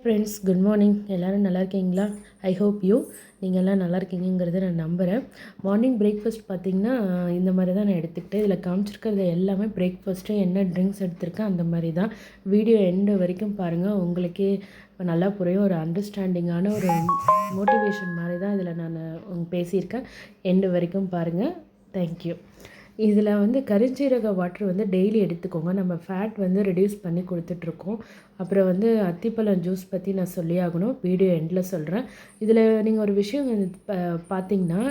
Friends, good morning. எல்லோரும் நல்லா இருக்கீங்களா? ஐ ஹோப் நீங்கள் எல்லாம் நல்லா இருக்கீங்கிறத நான் நம்புகிறேன். மார்னிங் பிரேக்ஃபாஸ்ட் பார்த்திங்கன்னா இந்த மாதிரி தான் நான் எடுத்துக்கிட்டேன். இதில் காமிச்சிருக்கிறது எல்லாமே பிரேக்ஃபாஸ்ட்டு என்ன ட்ரிங்க்ஸ் எடுத்திருக்கேன் அந்த மாதிரி தான். வீடியோ எண்டு வரைக்கும் பாருங்கள், உங்களுக்கே நல்லா புரியும். ஒரு அண்டர்ஸ்டாண்டிங்கான ஒரு மோட்டிவேஷன் மாதிரி தான் இதில் நான் பேசியிருக்கேன். எண்டு வரைக்கும் பாருங்கள். தேங்க்யூ. இதில் வந்து கருஞ்சீரக வாட்டர் வந்து டெய்லி எடுத்துக்கோங்க. நம்ம ஃபேட் வந்து ரெடியூஸ் பண்ணி கொடுத்துட்ருக்கோம். அப்புறம் வந்து அத்திப்பழம் ஜூஸ் பற்றி நான் சொல்லி ஆகணும், வீடியோ எண்டில் சொல்கிறேன். இதில் நீங்கள் ஒரு விஷயம் பார்த்தீங்கன்னா,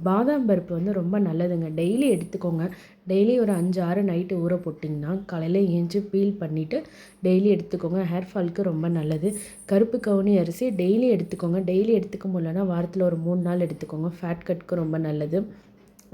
பாதாம் பருப்பு வந்து ரொம்ப நல்லதுங்க. டெய்லி எடுத்துக்கோங்க. டெய்லி ஒரு 5-6 நைட்டு ஊற போட்டிங்கன்னா காலையில் ஏஞ்சி பீல் பண்ணிவிட்டு டெய்லி எடுத்துக்கோங்க. ஹேர் ஃபாலுக்கு ரொம்ப நல்லது. கருப்பு கவுனி அரிசி டெய்லி எடுத்துக்கோங்க. டெய்லி எடுத்துக்க முடியலன்னா வாரத்தில் ஒரு 3 நாள் எடுத்துக்கோங்க. ஃபேட் கட்டுக்கு ரொம்ப நல்லது.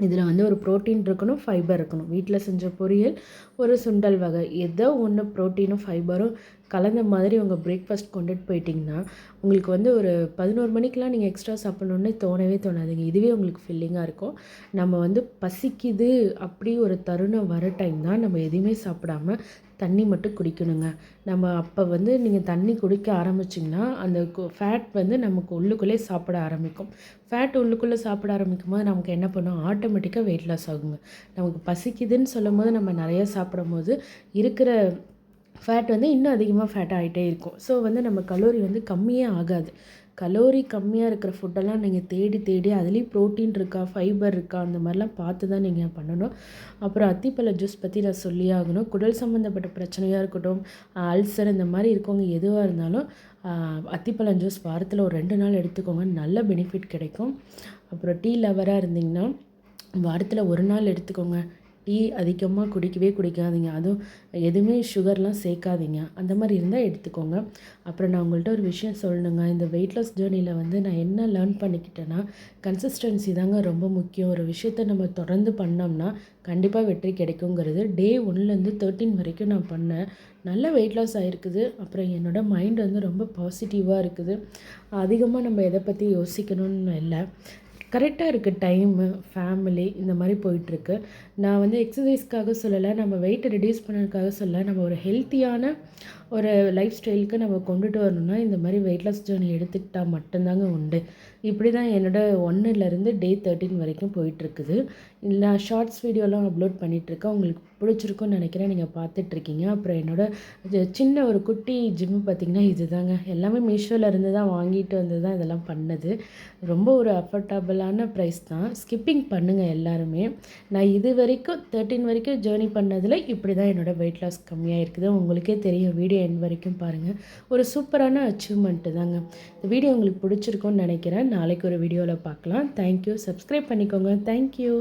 இதில் வந்து ஒரு ப்ரோட்டீன் இருக்கணும், ஃபைபர் இருக்கணும். வீட்டில் செஞ்ச பொரியல், ஒரு சுண்டல் வகை, ஏதோ ஒன்று ப்ரோட்டீனும் ஃபைபரும் கலந்த மாதிரி உங்கள் பிரேக்ஃபாஸ்ட் கொண்டுட்டு போயிட்டிங்கன்னா உங்களுக்கு வந்து ஒரு 11 மணிக்கெலாம் நீங்கள் எக்ஸ்ட்ரா சாப்பிட்ணுன்னு தோணவே தோணாதுங்க. இதுவே உங்களுக்கு ஃபில்லிங்காக இருக்கும். நம்ம வந்து பசிக்குது அப்படி ஒரு தருணம் வர டைம் தான் நம்ம எதுவுமே சாப்பிடாம தண்ணி மட்டும் குடிக்கணுங்க. நம்ம அப்போ வந்து நீங்கள் தண்ணி குடிக்க ஆரம்பிச்சிங்கன்னா அந்த ஃபேட் வந்து நமக்கு உள்ளுக்குள்ளே சாப்பிட ஆரம்பிக்கும். ஃபேட் உள்ளுக்குள்ளே சாப்பிட ஆரம்பிக்கும் போது நமக்கு என்ன பண்ணும், ஆட்டோமேட்டிக்காக வெயிட் லாஸ் ஆகுங்க. நமக்கு பசிக்குதுன்னு சொல்லும் போது நம்ம நிறையா சாப்பிடும் போது இருக்கிற ஃபேட் வந்து இன்னும் அதிகமாக ஃபேட் ஆகிட்டே இருக்கும். ஸோ வந்து நம்ம கலோரி வந்து கம்மியே ஆகாது. கலோரி கம்மியாக இருக்கிற ஃபுட்டெல்லாம் நீங்கள் தேடி தேடி அதுலேயும் ப்ரோட்டீன் இருக்கா, ஃபைபர் இருக்கா, அந்த மாதிரிலாம் பார்த்து தான் நீங்கள் பண்ணணும். அப்புறம் அத்திப்பழ ஜூஸ் பற்றி நான் சொல்லியே ஆகணும். குடல் சம்மந்தப்பட்ட பிரச்சனையாக இருக்கட்டும், அல்சர் இந்த மாதிரி இருக்கவங்க எதுவாக இருந்தாலும் அத்திப்பழம் ஜூஸ் வாரத்தில் ஒரு 2 நாள் எடுத்துக்கோங்க. நல்ல பெனிஃபிட் கிடைக்கும். அப்புறம் டீ லவராக இருந்திங்கன்னா வாரத்தில் 1 நாள் எடுத்துக்கோங்க. டீ அதிகமாக குடிக்கவே குடிக்காதீங்க. அதுவும் எதுவுமே சுகர்லாம் சேர்க்காதீங்க. அந்த மாதிரி இருந்தால் எடுத்துக்கோங்க. அப்புறம் நான் உங்கள்கிட்ட ஒரு விஷயம் சொல்லணுங்க. இந்த வெயிட் லாஸ் ஜேர்னியில் வந்து நான் என்ன லேர்ன் பண்ணிக்கிட்டேன்னா, கன்சிஸ்டன்சி தாங்க ரொம்ப முக்கியம். ஒரு விஷயத்த நம்ம தொடர்ந்து பண்ணோம்னா கண்டிப்பாக வெற்றி கிடைக்குங்கிறது. டே 1லேருந்து 13 வரைக்கும் நான் பண்ணேன். நல்ல வெயிட் லாஸ் ஆகிருக்குது. அப்புறம் என்னோடய மைண்ட் வந்து ரொம்ப பாசிட்டிவாக இருக்குது. அதிகமாக நம்ம எதை பற்றி யோசிக்கணும்னு இல்லை. கரெக்டாக இருக்குது. டைமு, ஃபேமிலி இந்த மாதிரி போயிட்டுருக்கு. நான் வந்து எக்ஸசைஸ்க்காக சொல்லலை, நம்ம வெயிட்டை ரெடியூஸ் பண்ணுறதுக்காக சொல்லலை. நம்ம ஒரு ஹெல்த்தியான ஒரு லைஃப் ஸ்டைலுக்கு நம்ம கொண்டுட்டு வரணும்னா இந்த மாதிரி வெயிட் லாஸ் ஜேர்னி எடுத்துக்கிட்டால் மட்டும்தாங்க உண்டு. இப்படி தான் என்னோடய 1லேருந்து டே 13 வரைக்கும் போயிட்டுருக்குது. நான் ஷார்ட்ஸ் வீடியோலாம் அப்லோட் பண்ணிகிட்ருக்கேன். உங்களுக்கு பிடிச்சிருக்குன்னு நினைக்கிறேன். நீங்கள் பார்த்துட்ருக்கீங்க. அப்புறம் என்னோடய சின்ன ஒரு குட்டி ஜிம்மு பார்த்திங்கன்னா இது தாங்க. எல்லாமே மீஷோவில் இருந்து தான் வாங்கிட்டு வந்து தான் இதெல்லாம் பண்ணது. ரொம்ப ஒரு அஃபோர்டபுளான ப்ரைஸ் தான். ஸ்கிப்பிங் பண்ணுங்கள் எல்லாருமே. நான் இது வரைக்கும் 13 வரைக்கும் ஜேர்னி பண்ணதில் இப்படி தான் என்னோடய வெயிட் லாஸ் கம்மியாக இருக்குது. உங்களுக்கே தெரியும். வீடியோ எண்ட் வரைக்கும் பாருங்கள். ஒரு சூப்பரான அச்சீவ்மெண்ட்டு தாங்க. இந்த வீடியோ உங்களுக்கு பிடிச்சிருக்குன்னு நினைக்கிறேன். நாளைக்கு ஒரு வீடியோவில் பார்க்கலாம். தேங்க்யூ. சப்ஸ்கிரைப் பண்ணிக்கோங்க. தேங்க்யூ.